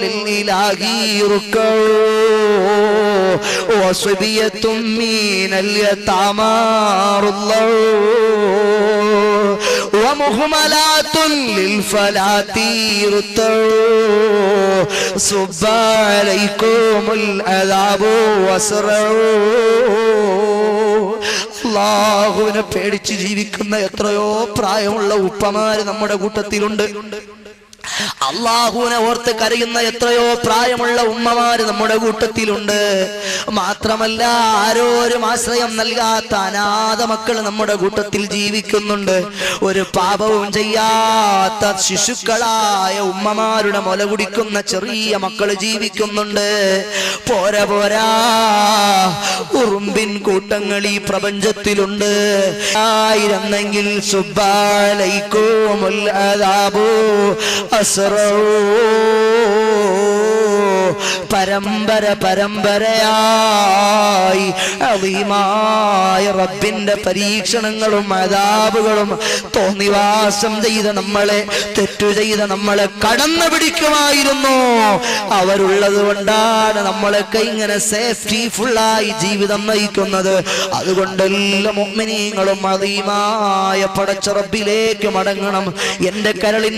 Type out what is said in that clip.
للإله ركعوا وصبية من اليتامى رضعوا ومهملات للفلاة رتعوا صب عليكم العذاب واسرعوا. അല്ലാഹുവിനെ പേടിച്ച് ജീവിക്കുന്ന എത്രയോ പ്രായമുള്ള ഉപ്പമാര് നമ്മുടെ കൂട്ടത്തിലുണ്ട്. അല്ലാഹുവിനെ ഓർത്ത് കരയുന്ന എത്രയോ പ്രായമുള്ള ഉമ്മമാര് നമ്മുടെ കൂട്ടത്തിലുണ്ട്. മാത്രമല്ല ആരോരും ആശ്രയം നൽകാത്ത അനാഥ മക്കൾ നമ്മുടെ കൂട്ടത്തിൽ ജീവിക്കുന്നുണ്ട്. ഒരു പാപവും ചെയ്യാത്ത ശിശുക്കളായ ഉമ്മമാരുടെ മുല കുടിക്കുന്ന ചെറിയ മക്കൾ ജീവിക്കുന്നുണ്ട്. പോരാ പോരാ ഉറുമ്പിൻ കൂട്ടങ്ങൾ ഈ പ്രപഞ്ചത്തിലുണ്ട്. ആയിരുന്നെങ്കിൽ സുബ്ബാലൈക്കുമുൽ അദാബു പരമ്പരയായി അളീമായ റബ്ബിന്റെ പരീക്ഷണങ്ങളും അദാബുകളും തോന്നിവാസം ചെയ്ത നമ്മളെ, തെറ്റു ചെയ്ത നമ്മളെ കടന്നു പിടിക്കുമായിരുന്നു. അവരുള്ളത് കൊണ്ടാണ് നമ്മളൊക്കെ ഇങ്ങനെ സേഫ്റ്റി ഫുള്ളായി ജീവിതം നയിക്കുന്നത്. അതുകൊണ്ട് എല്ലാ മുഅ്മിനീങ്ങളും അളീമായ പടച്ച റബ്ബിലേക്ക് മടങ്ങണം. എന്റെ കരളിൻ